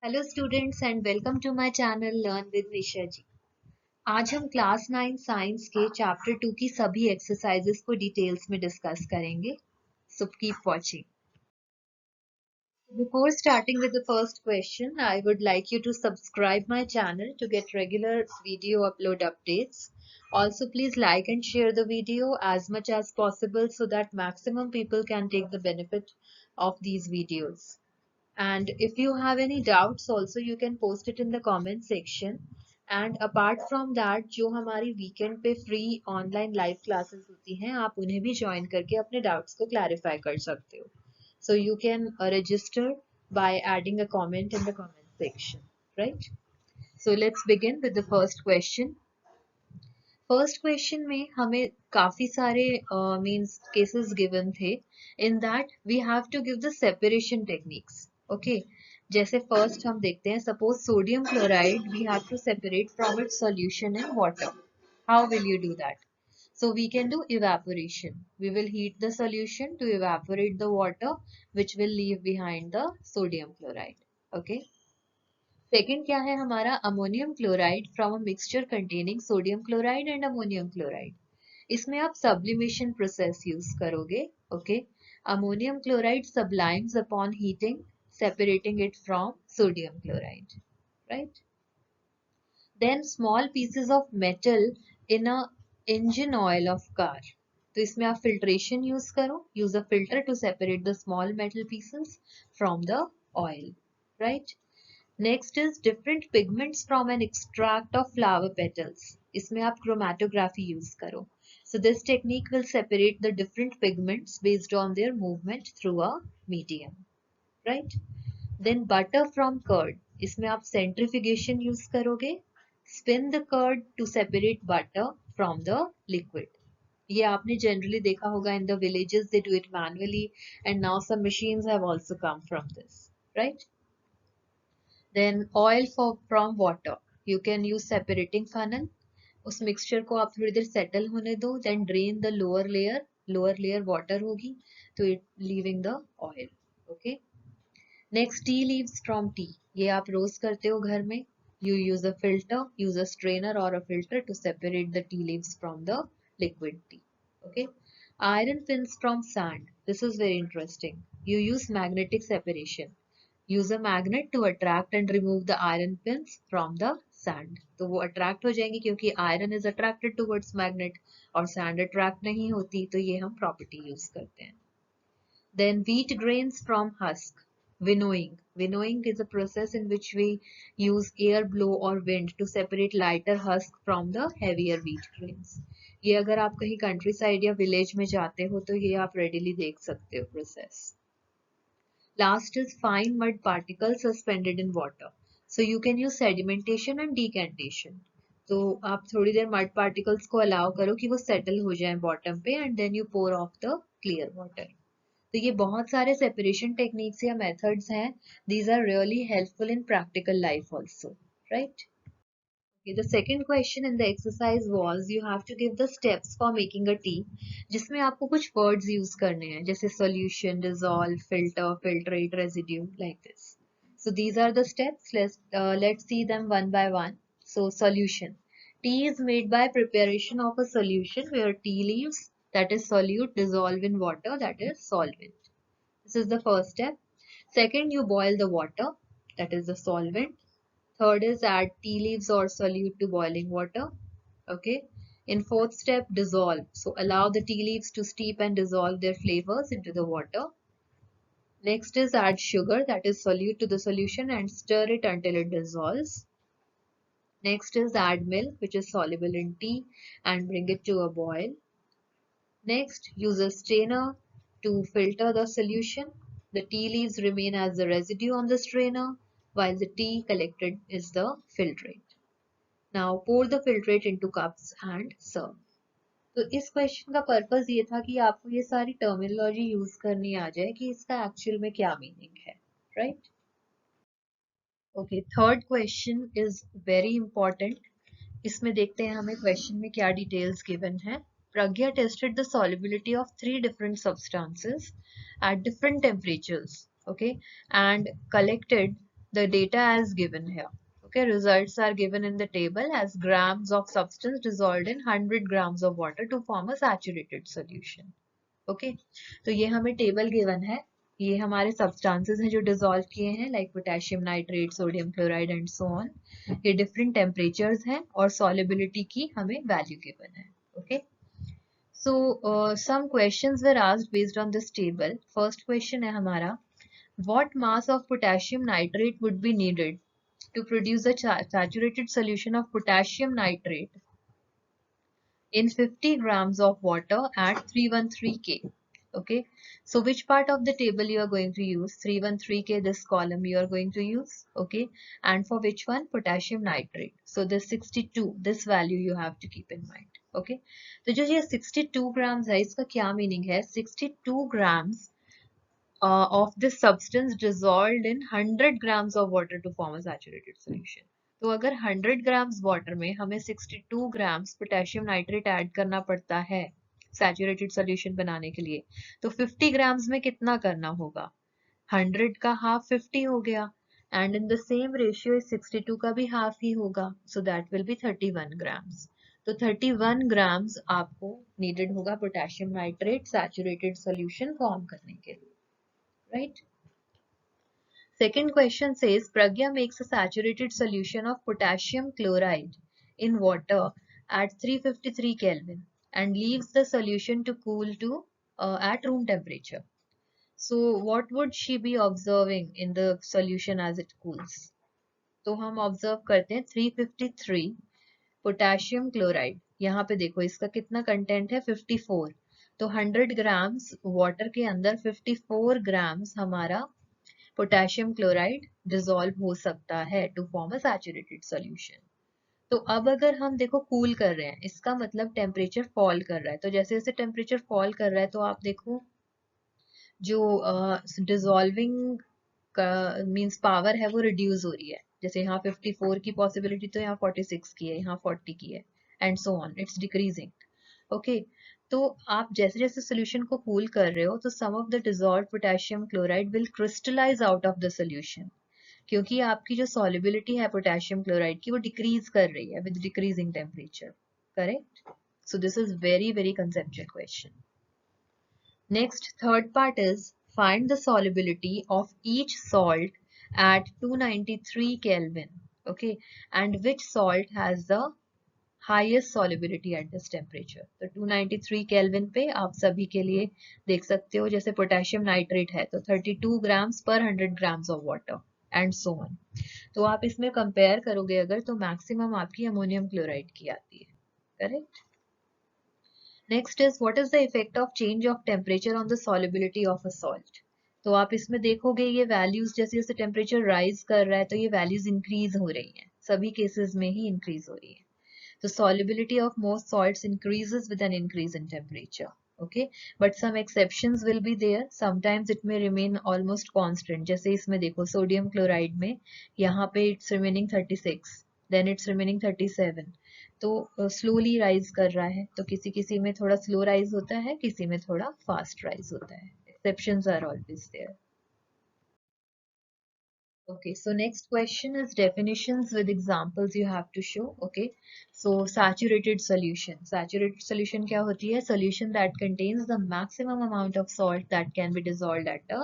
Hello students and welcome to my channel learn with Nisha ji. आज हम class 9 science के chapter 2 की सभी एक्सरसाइजेस को डिटेल्स में डिस्कस करेंगे। So keep watching. Before starting with the first question, I would like you to subscribe my channel to get regular video upload updates. Also, please like and share the video as much as possible so that maximum people can take the benefit of these videos. And if you have any doubts also you can post it in the comment section. And apart from that जो हमारी weekend पे free online live classes होती हैं आप उन्हें भी join करके अपने doubts को clarify कर सकते हो. So you can register by adding a comment in the comment section, right? So let's begin with the first question. First question में हमें काफी सारे मींस केसेस गिवन थे. In that we have to give the separation techniques. Okay, जैसे first हम देखते हैं, suppose sodium chloride we have to separate from its solution in water. How will you do that? So we can do evaporation. We will heat the solution to evaporate the water which will leave behind the sodium chloride. Okay. Second क्या है हमारा? Ammonium chloride from a mixture containing sodium chloride and ammonium chloride. इसमें आप sublimation process use करोगे. Okay, ammonium chloride सब्लाइम्स upon heating separating it from sodium chloride, right? Then small pieces of metal in a engine oil of car. तो इसमें आप filtration use करो. Use a filter to separate the small metal pieces from the oil, right? Next is different pigments from an extract of flower petals. इसमें आप chromatography use करो. So this technique will separate the different pigments based on their movement through a medium, right? Then butter from curd. इसमें आप centrifugation use करोगे. Spin the curd to separate butter from the liquid. ये आपने generally देखा होगा in the villages they do it manually and now some machines have also come from this, right? Then oil from water. You can use separating funnel. उस mixture को आप थोड़ी देर settle होने दो. Then drain the lower layer. Lower layer water होगी तो it leaving the oil. Okay. Next, tea leaves from tea. ये आप रोस्ट करते हो घर में. You use a filter, use a strainer or a filter to separate the tea leaves from the liquid tea. Okay. Iron pins from sand. This is very interesting. You use magnetic separation. Use a magnet to attract and remove the iron pins from the sand. तो वो attract हो जाएंगी क्योंकि iron is attracted towards magnet और sand attract नहीं होती, तो ये हम property use करते हैं. Then wheat grains from husk. Winnowing. Winnowing is a process in which we use air blow or wind to separate lighter husk from the heavier wheat grains. ये अगर आप कहीं countryside या village में जाते हो तो ये आप readily देख सकते हो process. Last is fine mud particles suspended in water. So you can use sedimentation and decantation. तो आप थोड़ी देर mud particles को allow करो कि वो settle हो जाए bottom पे and then you pour off the clear water. तो ये बहुत सारे separation techniques या methods हैं. These are really helpful in practical life also, right? Okay, the second question in the exercise was you have to give the steps for making a tea, जिसमें आपको कुछ words use करने हैं जैसे solution, dissolve, filter, filtrate, residue, like this. So these are the steps. Let's see them one by one. So solution. Tea is made by preparation of a solution where tea leaves, that is solute, dissolve in water, that is solvent. This is the first step. Second, you boil the water, that is the solvent. Third is add tea leaves or solute to boiling water. Okay. In fourth step, dissolve. So allow the tea leaves to steep and dissolve their flavors into the water. Next is add sugar, that is solute, to the solution and stir it until it dissolves. Next is add milk, which is soluble in tea, and bring it to a boil. Next, use a strainer to filter the solution. The tea leaves remain as the residue on the strainer, while the tea collected is the filtrate. Now pour the filtrate into cups and serve. तो इस question का purpose ये था कि आपको ये सारी terminology use करनी आ जाए कि इसका एक्चुअल में क्या मीनिंग है, right? Okay, third question is very important. इसमें देखते हैं हमें क्वेश्चन में क्या डिटेल्स गिवन है. Pragya tested the solubility of 3 different substances at different temperatures, okay, and collected the data as given here. Okay, results are given in the table as grams of substance dissolved in 100 grams of water to form a saturated solution. Okay तो ये हमें table given है, ये हमारे substances हैं जो dissolve किए हैं like potassium nitrate, sodium chloride and so on. ये डिफरेंट टेम्परेचर्स हैं और सॉल्युबिलिटी की हमें वैल्यू गिवन है. Okay so some questions were asked based on this table. First question है हमारा, what mass of potassium nitrate would be needed to produce a saturated solution of potassium nitrate in 50 grams of water at 313K. Okay, so which part of the table you are going to use? 313K, this column you are going to use. Okay, and for which one? Potassium nitrate. So this 62, this value you have to keep in mind. Okay, तो जो ये 62 grams है, इसका क्या meaning है? 62 grams of this substance dissolved in 100 grams of water to form a saturated solution. तो अगर 100 grams water में हमें 62 grams potassium nitrate ऐड करना पड़ता है saturated solution बनाने के लिए, तो 50 grams में कितना करना होगा? 100 का half 50 हो गया, and in the same ratio 62 का भी half ही होगा, so that will be 31 grams. तो 31 grams आपको needed होगा potassium nitrate saturated solution form करने के लिए. Right? Second question says Pragya makes a saturated solution of potassium chloride in water at 353 Kelvin and leaves the solution to cool to at room temperature. So what would she be observing in the solution as it cools? तो हम observe करते हैं 353 potassium chloride. यहाँ पे देखो इसका कितना content है 54. तो 100 ग्राम्स वाटर के अंदर 54 ग्राम्स हमारा पोटेशियम क्लोराइड डिसॉल्व हो सकता है to form a saturated solution. तो अब अगर हम देखो कूल कर रहे हैं, इसका मतलब टेम्परेचर फॉल कर रहा है. तो जैसे जैसे टेम्परेचर फॉल कर रहा है तो आप देखो जो डिसॉल्विंग का मींस पावर है वो रिड्यूस हो रही है. जैसे यहाँ 54 की पॉसिबिलिटी तो यहाँ 46 की है, यहाँ 40 की है, and so on, it's decreasing. Okay, तो आप जैसे जैसे सोल्यूशन को कूल कर रहे हो तो some of the dissolved potassium chloride will crystallise out of the solution, क्योंकि आपकी जो सॉल्युबिलिटी है पोटेशियम क्लोराइड की वो डिक्रीज कर रही है with decreasing temperature. Correct? So this is very very conceptual question. Next, third part is find the solubility of each salt at 293 Kelvin. Okay, and which salt has the highest solubility at this temperature. तो 293 Kelvin पे आप सभी के लिए देख सकते हो, जैसे पोटेशियम नाइट्रेट है तो 32 grams per 100 grams of water and so on. तो आप इसमें कंपेयर करोगे अगर तो मैक्सिमम आपकी अमोनियम क्लोराइड की आती है. Correct? Next is what is the effect of change of temperature on the solubility of a salt. तो आप इसमें देखोगे ये वैल्यूज जैसे जैसे टेम्परेचर राइज कर रहा है तो ये वैल्यूज इंक्रीज हो रही हैं, सभी केसेस में ही इंक्रीज हो रही है. तो solubility of most salts increases with an increase in temperature. Okay, but some exceptions will be there. Sometimes it may remain almost constant. जैसे इसमें देखो सोडियम क्लोराइड में यहाँ पे it's remaining 36, then it's remaining 37. तो स्लोली राइज कर रहा है, तो किसी किसी में थोड़ा स्लो राइज होता है, किसी में थोड़ा फास्ट राइज होता है. Exceptions are always there. Okay, so next question is definitions with examples you have to show. Okay, so saturated solution. Saturated solution क्या होती है? Solution that contains the maximum amount of salt that can be dissolved at a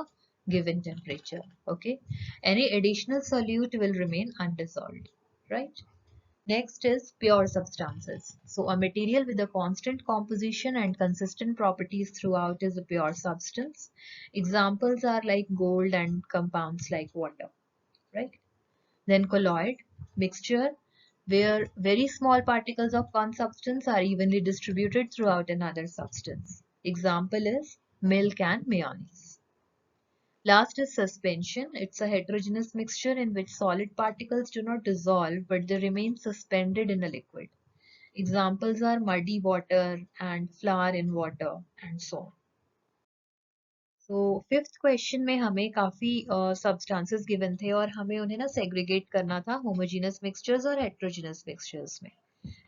given temperature. Okay, any additional solute will remain undissolved, right? Next is pure substances. So a material with a constant composition and consistent properties throughout is a pure substance. Examples are like gold and compounds like water, right? Then colloid, mixture where very small particles of one substance are evenly distributed throughout another substance. Example is milk and mayonnaise. Last is suspension. It's a heterogeneous mixture in which solid particles do not dissolve but they remain suspended in a liquid. Examples are muddy water and flour in water and so on. तो fifth question में हमें काफी substances given थे और हमें उन्हें ना segregate करना था होमोजेनस मिक्सचर्स और हेट्रोजेनस मिक्सचर्स में.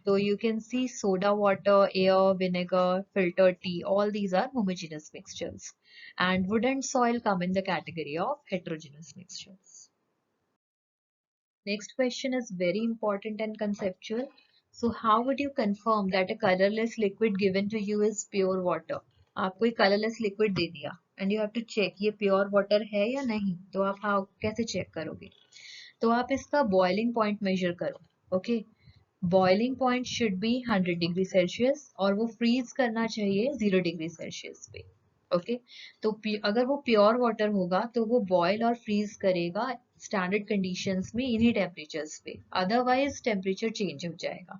तो you can see soda water, air, vinegar, filtered tea, all these are homogeneous mixtures. And wood and soil come in the category of heterogeneous mixtures. Next question is very important and conceptual. So how would you confirm that a colorless liquid given to you is pure water? आपको एक colorless liquid दे दिया and you have to check ये pure water है या नहीं, तो आप how कैसे check करोगे? तो आप इसका boiling point measure करो. Okay, boiling point should be 100 degree Celsius और वो freeze करना चाहिए 0 डिग्री सेल्सियस पे. ओके, तो अगर वो प्योर वाटर होगा तो वो बॉयल और फ्रीज करेगा स्टैंडर्ड कंडीशंस में इन्हीं टेम्परेचर्स पे, अदरवाइज टेम्परेचर चेंज हो जाएगा.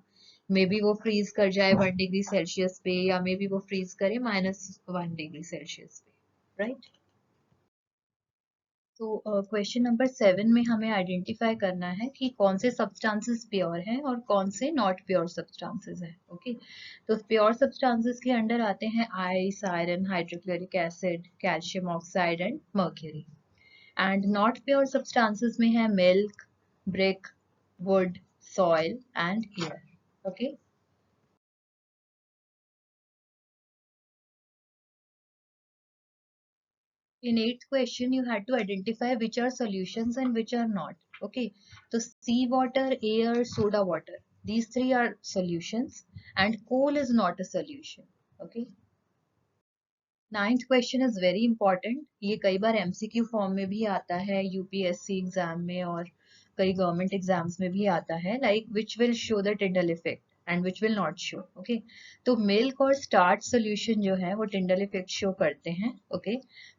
मे बी वो फ्रीज कर जाए 1 डिग्री सेल्सियस पे या मे बी वो फ्रीज करे -1 डिग्री सेल्सियस पे, राइट. तो क्वेश्चन नंबर 7 में हमें आइडेंटिफाई करना है कि कौन से सब्सटेंसेस प्योर हैं और कौन से नॉट प्योर सब्सटेंसेस हैं. ओके, तो प्योर सब्सटेंसेस के अंडर आते हैं ice, iron, hydrochloric acid, calcium oxide and mercury. And not pure substances में है milk, brick, would, soil and air. Okay, in eighth question you had to identify which are solutions and which are not. Okay, so sea water, air, soda water, these three are solutions and coal is not a solution. Okay, ninth question is very important. ये कई बार MCQ form में भी आता है, UPSC exam में और कई government exams में भी आता है, like which will show the Tyndall effect and which will not show. Okay, तो मिल्क और स्टार्च सोल्यूशन जो है वो टिंडल इफेक्ट शो करते हैं. Okay,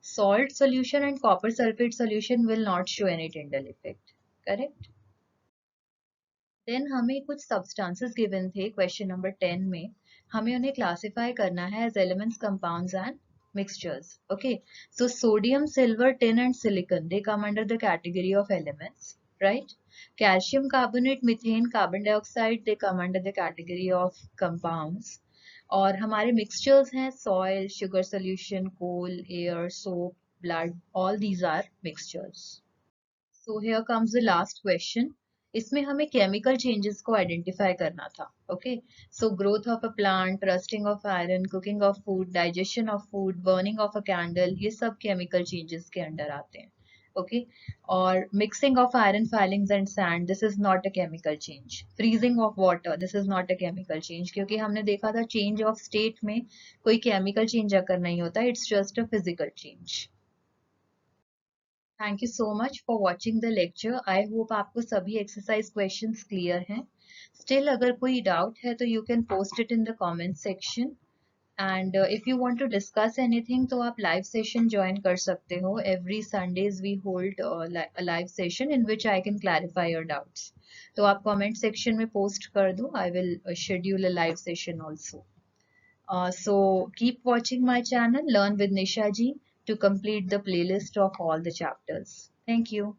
salt solution and copper sulphate solution will not show any Tyndall effect. Correct. Then हमें कुछ substances given थे क्वेश्चन नंबर 10 में. हमें उन्हें क्लासिफाई करना है as elements, compounds and mixtures. Okay, so sodium, silver, tin and silicon, they come under the category of elements, right? Calcium carbonate, methane, carbon dioxide, they come under the category of compounds. और हमारे mixtures हैं soil, sugar solution, coal, air, soap, blood, all these are mixtures. So here comes the last question. इसमें हमें chemical changes को identify करना था. Okay, so growth of a plant, rusting of iron, cooking of food, digestion of food, burning of a candle, ये सब chemical changes के अंदर आते हैं. Okay, और mixing of iron filings and sand, this is not a chemical change. Freezing of water, this is not a chemical change, क्योंकि हमने देखा था change of state में कोई chemical change अगर नहीं होता, it's just a physical change. Thank you so much for watching the lecture. I hope आपको सभी एक्सरसाइज क्वेश्चंस क्लियर हैं. स्टिल अगर कोई डाउट है तो you can post it in the comment section. And if you want to discuss anything तो आप live session join कर सकते हो. Every Sundays we hold live session in which I can clarify your doubts. तो आप comment section में post कर दो. I will schedule a live session also. So keep watching my channel Learn with Nisha ji to complete the playlist of all the chapters. Thank you.